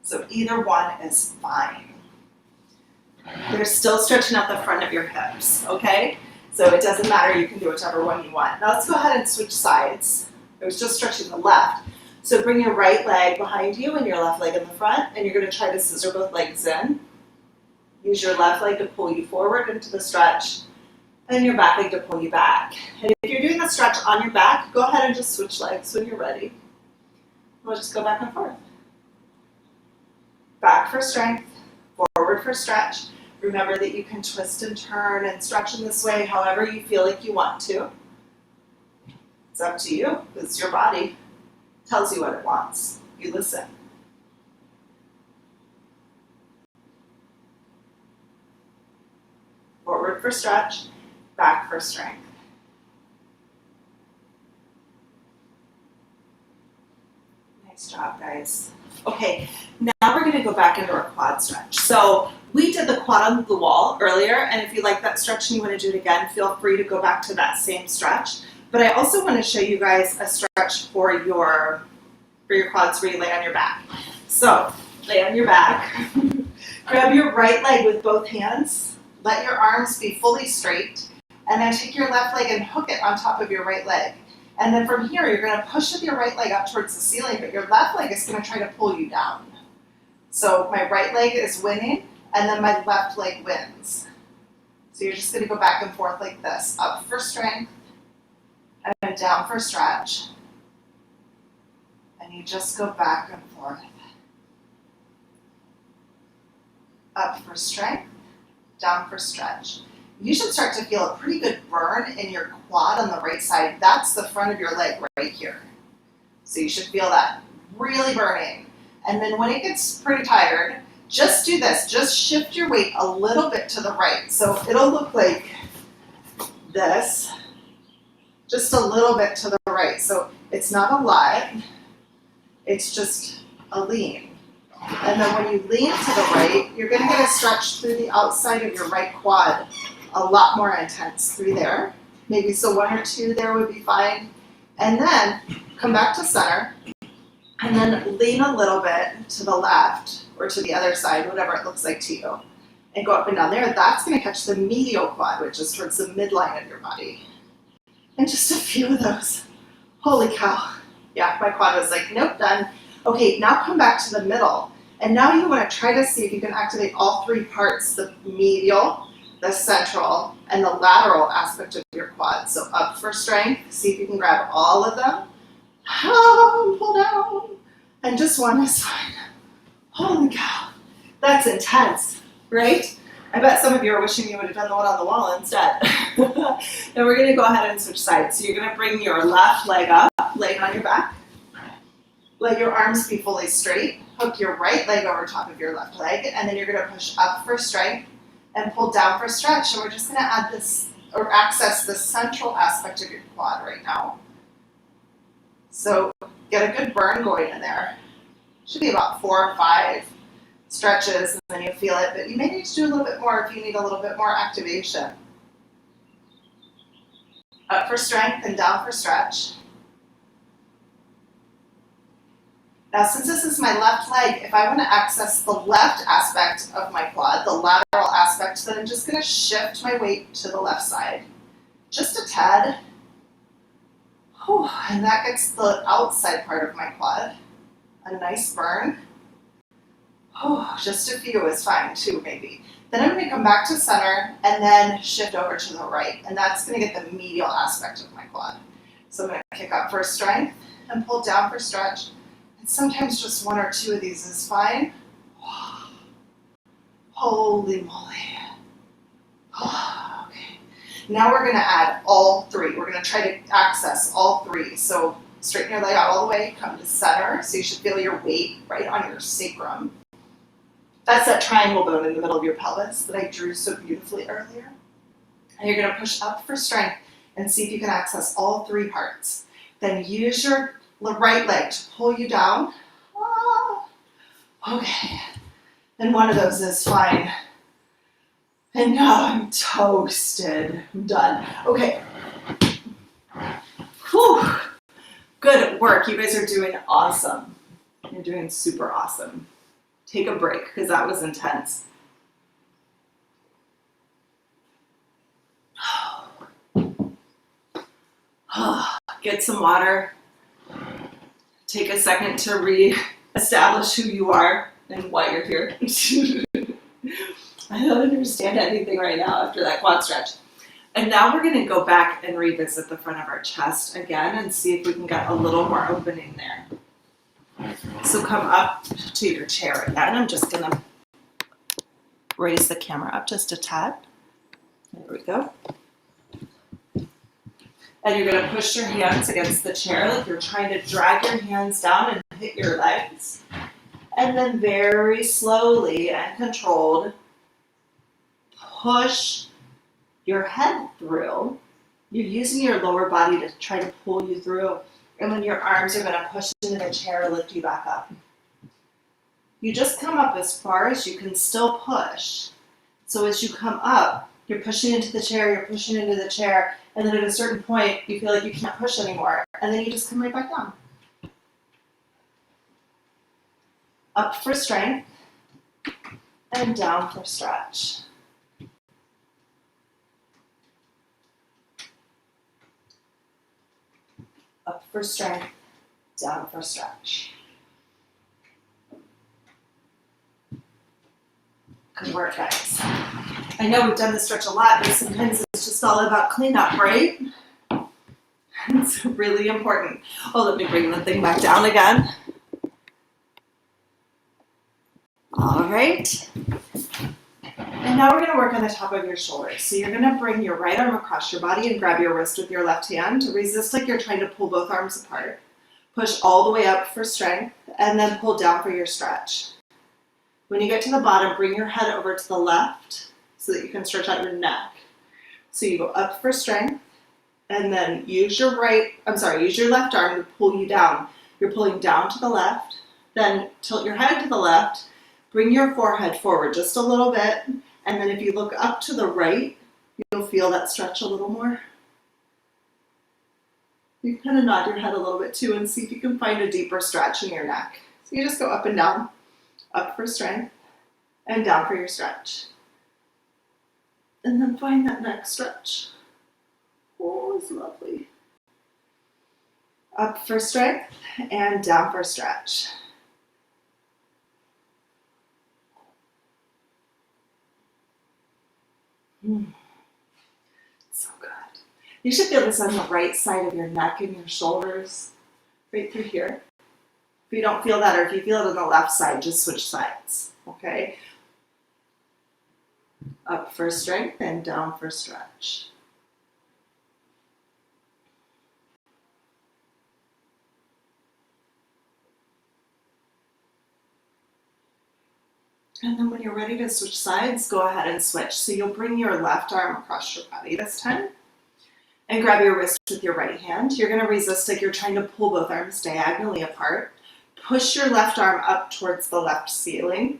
So either one is fine. You're still stretching out the front of your hips, okay? So it doesn't matter, you can do whichever one you want. Now let's go ahead and switch sides. I was just stretching the left. So bring your right leg behind you and your left leg in the front, and you're going to try to scissor both legs in. Use your left leg to pull you forward into the stretch, and your back leg to pull you back. And if you're doing the stretch on your back, go ahead and just switch legs when you're ready. We'll just go back and forth. Back for strength, forward for stretch. Remember that you can twist and turn and stretch in this way however you feel like you want to. It's up to you. It's your body. Tells you what it wants. You listen. Forward for stretch, back for strength. Nice job, guys. Okay, now we're going to go back into our quad stretch. So we did the quad on the wall earlier, and if you like that stretch and you want to do it again, feel free to go back to that same stretch. But I also want to show you guys a stretch for your quads where you lay on your back. So lay on your back, grab your right leg with both hands, let your arms be fully straight, and then take your left leg and hook it on top of your right leg. And then from here, you're going to push with your right leg up towards the ceiling, but your left leg is going to try to pull you down. So my right leg is winning, and then my left leg wins. So you're just going to go back and forth like this, up for strength, and then down for stretch. And you just go back and forth. Up for strength, down for stretch. You should start to feel a pretty good burn in your quad on the right side. That's the front of your leg right here. So you should feel that really burning. And then when it gets pretty tired, just do this. Just shift your weight a little bit to the right. So it'll look like this, just a little bit to the right. So it's not a lot, it's just a lean. And then when you lean to the right, you're going to get a stretch through the outside of your right quad, a lot more intense through there. Maybe so 1 or 2 there would be fine. And then come back to center, and then lean a little bit to the left or to the other side, whatever it looks like to you, and go up and down there. That's going to catch the medial quad, which is towards the midline of your body. And just a few of those. Holy cow. Yeah, my quad was like, nope, done. Okay, now come back to the middle. And now you want to try to see if you can activate all 3 parts, the medial, the central, and the lateral aspect of your quad. So up for strength, see if you can grab all of them. Pull down. And just one is fine. Holy cow. That's intense, right? I bet some of you are wishing you would have done the one on the wall instead. Then we're going to go ahead and switch sides. So you're going to bring your left leg up, lay it on your back. Let your arms be fully straight. Hook your right leg over top of your left leg, and then you're going to push up for strength and pull down for stretch. And we're just going to add this, or access the central aspect of your quad right now. So get a good burn going in there. Should be about 4 or 5 stretches, and then you feel it, but you may need to do a little bit more if you need a little bit more activation. Up for strength and down for stretch. Now, since this is my left leg, if I want to access the left aspect of my quad, the lateral aspect, then I'm just going to shift my weight to the left side. Just a tad. Whew, and that gets the outside part of my quad. A nice burn. Oh, just a few is fine too, maybe. Then I'm going to come back to center and then shift over to the right. And that's going to get the medial aspect of my quad. So I'm going to kick up for strength and pull down for stretch. And sometimes just 1 or 2 of these is fine. Holy moly. Okay. Now we're going to add all three. We're going to try to access all three. So straighten your leg out all the way, come to center. So you should feel your weight right on your sacrum. That's that triangle bone in the middle of your pelvis that I drew so beautifully earlier. And you're going to push up for strength and see if you can access all three parts. Then use your right leg to pull you down. Okay. And one of those is fine. And now I'm toasted. I'm done. Okay. Whew. Good work. You guys are doing awesome. You're doing super awesome. Take a break because that was intense. Get some water. Take a second to re-establish who you are and why you're here. I don't understand anything right now after that quad stretch. And now we're going to go back and revisit the front of our chest again and see if we can get a little more opening there. So come up to your chair again. I'm just going to raise the camera up just a tad. There we go. And you're going to push your hands against the chair like you're trying to drag your hands down and hit your legs. And then very slowly and controlled, push your head through. You're using your lower body to try to pull you through. And when your arms are going to push into the chair, lift you back up. You just come up as far as you can still push. So as you come up, you're pushing into the chair, you're pushing into the chair, and then at a certain point, you feel like you can't push anymore. And then you just come right back down. Up for strength, and down for stretch. Up for strength, down for stretch. Good work, guys. I know we've done this stretch a lot, but sometimes it's just all about cleanup, right? It's really important. Oh, let me bring the thing back down again. All right. And now we're going to work on the top of your shoulders. So you're going to bring your right arm across your body and grab your wrist with your left hand to resist like you're trying to pull both arms apart. Push all the way up for strength and then pull down for your stretch. When you get to the bottom, bring your head over to the left so that you can stretch out your neck. So you go up for strength and then use your left arm to pull you down. You're pulling down to the left, then tilt your head to the left, bring your forehead forward just a little bit, and then if you look up to the right, you'll feel that stretch a little more. You kind of nod your head a little bit too and see if you can find a deeper stretch in your neck. So you just go up and down, up for strength, and down for your stretch. And then find that neck stretch. Oh, it's lovely. Up for strength, and down for stretch. So good. You should feel this on the right side of your neck and your shoulders, right through here. If you don't feel that, or if you feel it on the left side, just switch sides, okay? Up for strength and down for stretch. And then when you're ready to switch sides, go ahead and switch. So you'll bring your left arm across your body this time and grab your wrist with your right hand. You're going to resist like you're trying to pull both arms diagonally apart. Push your left arm up towards the left ceiling.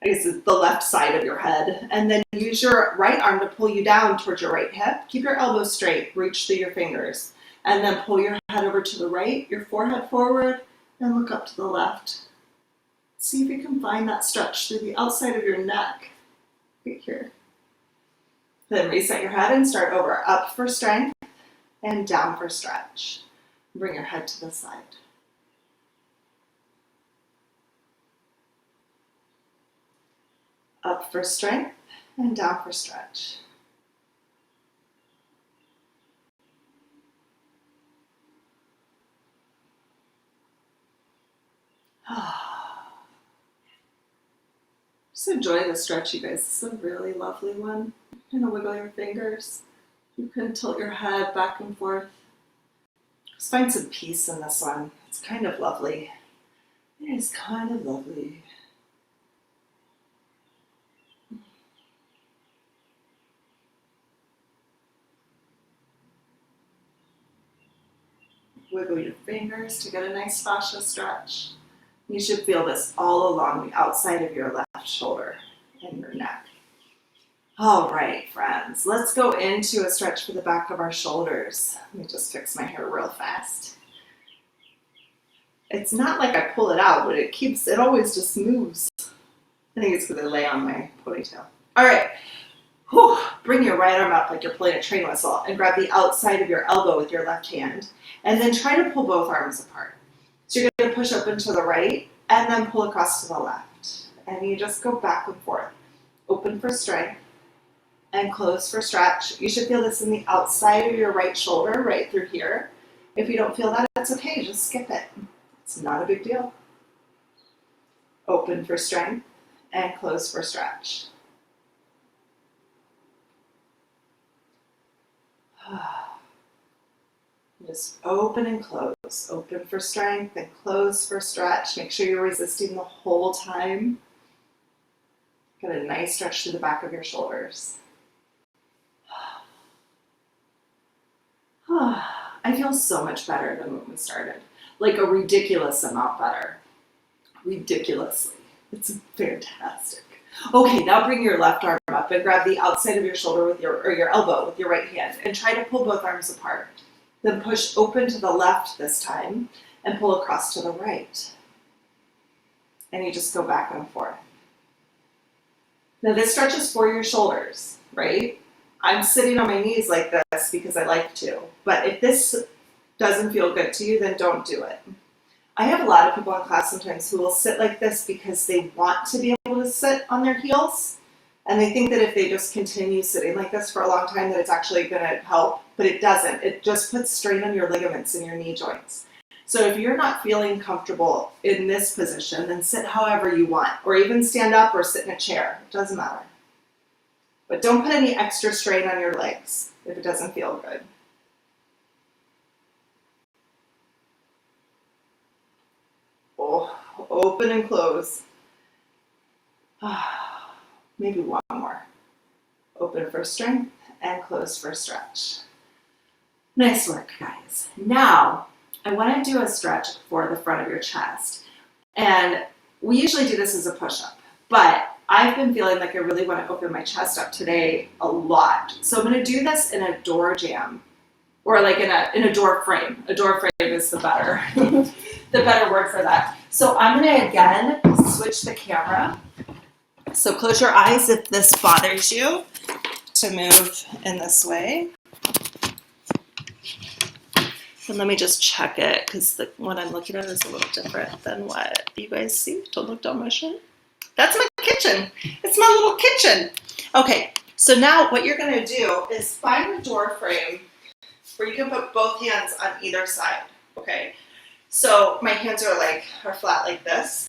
I guess it's the left side of your head. And then use your right arm to pull you down towards your right hip. Keep your elbows straight, reach through your fingers. And then pull your head over to the right, your forehead forward, and look up to the left. See if you can find that stretch through the outside of your neck, right here. Then reset your head and start over. Up for strength and down for stretch. Bring your head to the side. Up for strength and down for stretch. Just enjoy the stretch, you guys. This is a really lovely one. You're gonna wiggle your fingers. You can tilt your head back and forth. Just find some peace in this one. It's kind of lovely. It is kind of lovely. Wiggle your fingers to get a nice fascia stretch. You should feel this all along the outside of your left shoulder and your neck. All right, friends, let's go into a stretch for the back of our shoulders. Let me just fix my hair real fast. It's not like I pull it out, but it always just moves. I think it's because I lay on my ponytail. All right. Whew. Bring your right arm up like you're pulling a train whistle and grab the outside of your elbow with your left hand. And then try to pull both arms apart. So you're going to push open to the right and then pull across to the left. And you just go back and forth. Open for strength and close for stretch. You should feel this in the outside of your right shoulder, right through here. If you don't feel that, it's okay. Just skip it. It's not a big deal. Open for strength and close for stretch. Just open and close. Open for strength and close for stretch. Make sure you're resisting the whole time. Get a nice stretch to the back of your shoulders. I feel so much better than when we started. Like a ridiculous amount better. Ridiculously. It's fantastic. Okay, now bring your left arm up and grab the outside of your shoulder with your elbow with your right hand and try to pull both arms apart. Then push open to the left this time and pull across to the right. And you just go back and forth. Now this stretch is for your shoulders, right? I'm sitting on my knees like this because I like to. But if this doesn't feel good to you, then don't do it. I have a lot of people in class sometimes who will sit like this because they want to be able to sit on their heels. And they think that if they just continue sitting like this for a long time that it's actually going to help, but it doesn't. It just puts strain on your ligaments in your knee joints. So if you're not feeling comfortable in this position, then sit however you want, or even stand up or sit in a chair. It doesn't matter. But don't put any extra strain on your legs if it doesn't feel good. Oh, open and close. Maybe one more. Open for strength and close for stretch. Nice work, guys. Now, I want to do a stretch for the front of your chest. And we usually do this as a push-up, but I've been feeling like I really want to open my chest up today a lot. So I'm going to do this in a door jamb, or like in a door frame. A door frame is the better, the better word for that. So I'm going to, again, switch the camera. So close your eyes if this bothers you to move in this way. And let me just check it because what I'm looking at is a little different than what you guys see. Don't look down my shin. That's my kitchen. It's my little kitchen. Okay, so now what you're going to do is find a door frame where you can put both hands on either side. Okay, so my hands are flat like this.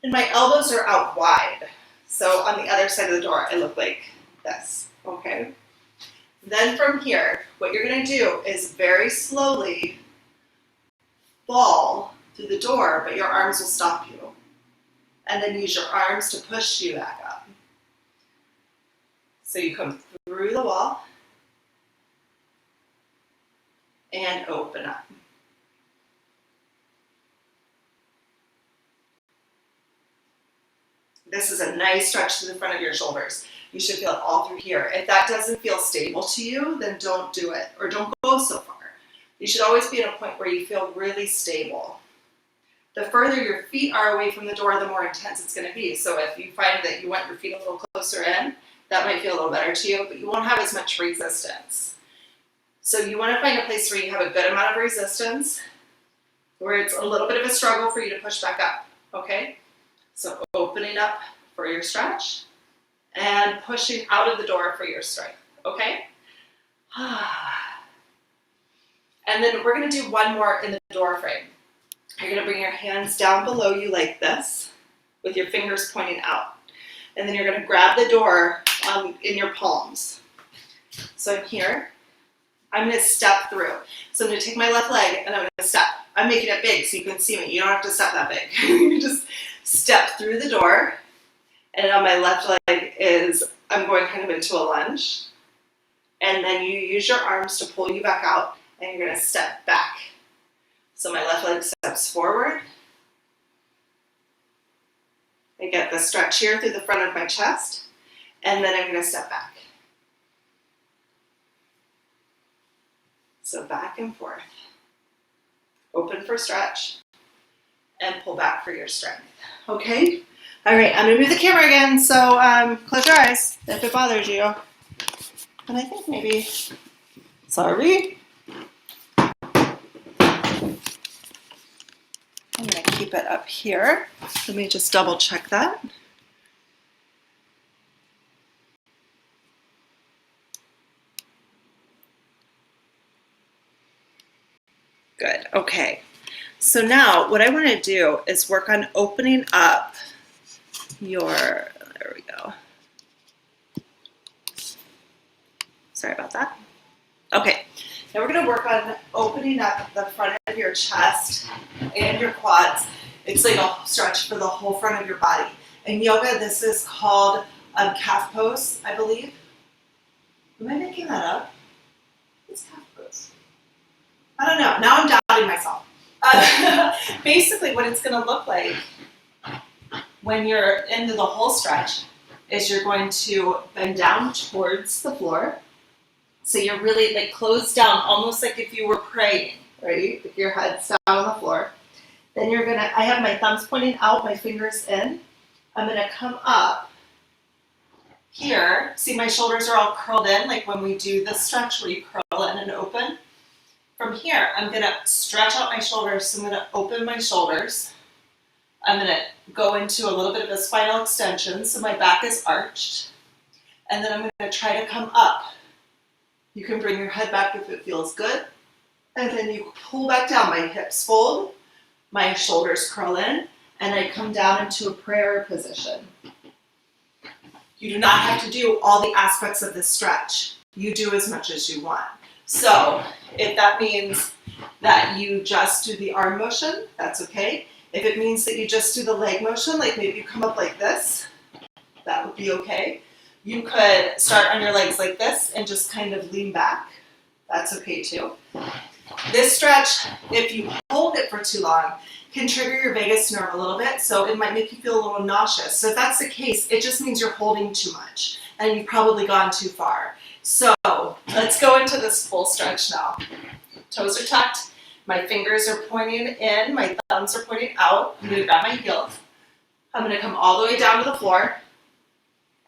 And my elbows are out wide. So on the other side of the door, I look like this, okay? Then from here, what you're gonna do is very slowly fall through the door, but your arms will stop you. And then use your arms to push you back up. So you come through the wall and open up. This is a nice stretch to the front of your shoulders. You should feel it all through here. If that doesn't feel stable to you, then don't do it, or don't go so far. You should always be at a point where you feel really stable. The further your feet are away from the door, the more intense it's going to be. So if you find that you want your feet a little closer in, that might feel a little better to you, but you won't have as much resistance. So you want to find a place where you have a good amount of resistance, where it's a little bit of a struggle for you to push back up, okay? So opening up for your stretch and pushing out of the door for your strength, okay? And then we're going to do one more in the door frame. You're going to bring your hands down below you like this, with your fingers pointing out. And then you're going to grab the door in your palms. So I'm here. I'm going to step through. So I'm going to take my left leg and I'm going to step. I'm making it big so you can see me. You don't have to step that big. You just step through the door. And on my left leg I'm going kind of into a lunge. And then you use your arms to pull you back out and you're going to step back. So my left leg steps forward. I get the stretch here through the front of my chest. And then I'm going to step back. So back and forth. Open for stretch and pull back for your strength. Okay? All right, I'm going to move the camera again, so close your eyes if it bothers you. And I think maybe, sorry. I'm going to keep it up here. Let me just double check that. Good, okay. So now what I want to do is work on opening up there we go. Sorry about that. Okay, now we're going to work on opening up the front of your chest and your quads. It's like a stretch for the whole front of your body. In yoga, this is called calf pose, I believe. Am I making that up? It's calf pose. I don't know. Now I'm doubting myself. Basically, what it's going to look like when you're into the whole stretch is you're going to bend down towards the floor. So you're really like closed down, almost like if you were praying, right? With your head's down on the floor. Then you're going to, I have my thumbs pointing out, my fingers in. I'm going to come up here. See, my shoulders are all curled in, like when we do this stretch where you curl in and open. From here, I'm going to stretch out my shoulders. So I'm going to open my shoulders. I'm going to go into a little bit of a spinal extension, so my back is arched. And then I'm going to try to come up. You can bring your head back if it feels good. And then you pull back down. My hips fold, my shoulders curl in, and I come down into a prayer position. You do not have to do all the aspects of this stretch. You do as much as you want. So if that means that you just do the arm motion, that's okay. If it means that you just do the leg motion, like maybe you come up like this, that would be okay. You could start on your legs like this and just kind of lean back. That's okay too. This stretch, if you hold it for too long, can trigger your vagus nerve a little bit, so it might make you feel a little nauseous. So if that's the case, it just means you're holding too much and you've probably gone too far. So let's go into this full stretch now. Toes are tucked, my fingers are pointing in, my thumbs are pointing out. I'm going to grab my heels. I'm going to come all the way down to the floor,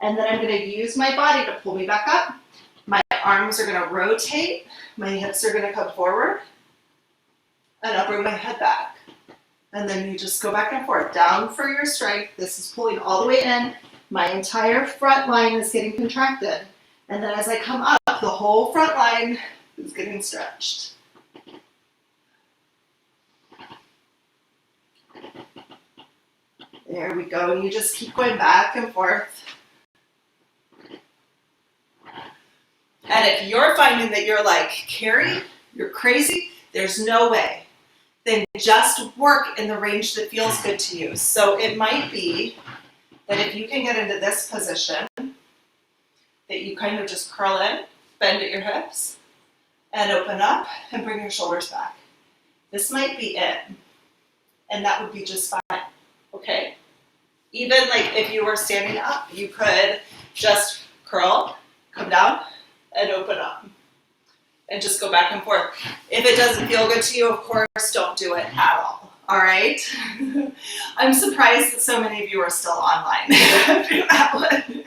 and then I'm going to use my body to pull me back up. My arms are going to rotate, my hips are going to come forward, and I'll bring my head back. And then you just go back and forth, down for your strength. This is pulling all the way in. My entire front line is getting contracted. And then as I come up, the whole front line is getting stretched. There we go. And you just keep going back and forth. And if you're finding that you're like, Carrie, you're crazy, there's no way. Then just work in the range that feels good to you. So it might be that if you can get into this position, that you kind of just curl in, bend at your hips, and open up and bring your shoulders back. This might be it. And that would be just fine, okay? Even like if you were standing up, you could just curl, come down, and open up. And just go back and forth. If it doesn't feel good to you, of course, don't do it at all. All right? I'm surprised that so many of you are still online after that one.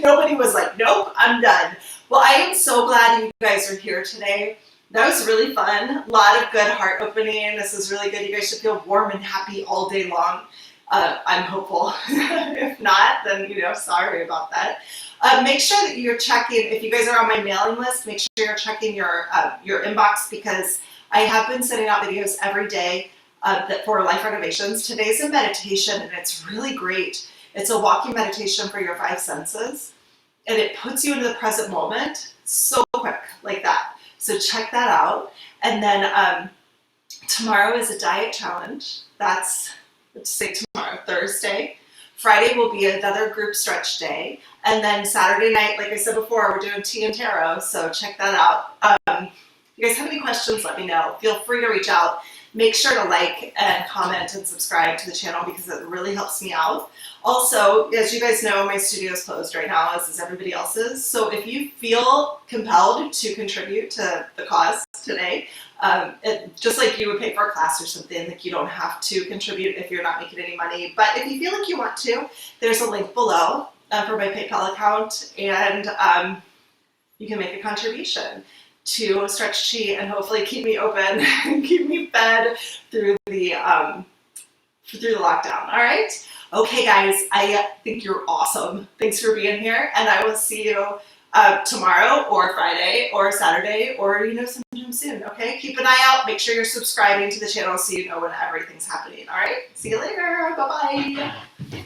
Nobody was like, nope, I'm done. Well, I am so glad you guys are here today. That was really fun. A lot of good heart opening. This is really good. You guys should feel warm and happy all day long. I'm hopeful. If not, then, sorry about that. Make sure that you're checking, if you guys are on my mailing list, make sure you're checking your inbox, because I have been sending out videos every day for life renovations. Today's a meditation, and it's really great. It's a walking meditation for your 5 senses, and it puts you into the present moment so quick, like that. So check that out. And then tomorrow is a diet challenge. That's, let's say tomorrow, Thursday. Friday will be another group stretch day. And then Saturday night, like I said before, we're doing tea and tarot, so check that out. If you guys have any questions, let me know. Feel free to reach out. Make sure to like and comment and subscribe to the channel because it really helps me out. Also, as you guys know, my studio is closed right now, as is everybody else's. So if you feel compelled to contribute to the cause today, just like you would pay for a class or something, like you don't have to contribute if you're not making any money. But if you feel like you want to, there's a link below for my PayPal account, and you can make a contribution to Stretch Chi and hopefully keep me open and keep me fed through the lockdown. All right. Okay, guys, I think you're awesome. Thanks for being here, and I will see you tomorrow or Friday or Saturday or, sometime soon. Okay, keep an eye out. Make sure you're subscribing to the channel so you know when everything's happening. All right, see you later. Bye-bye.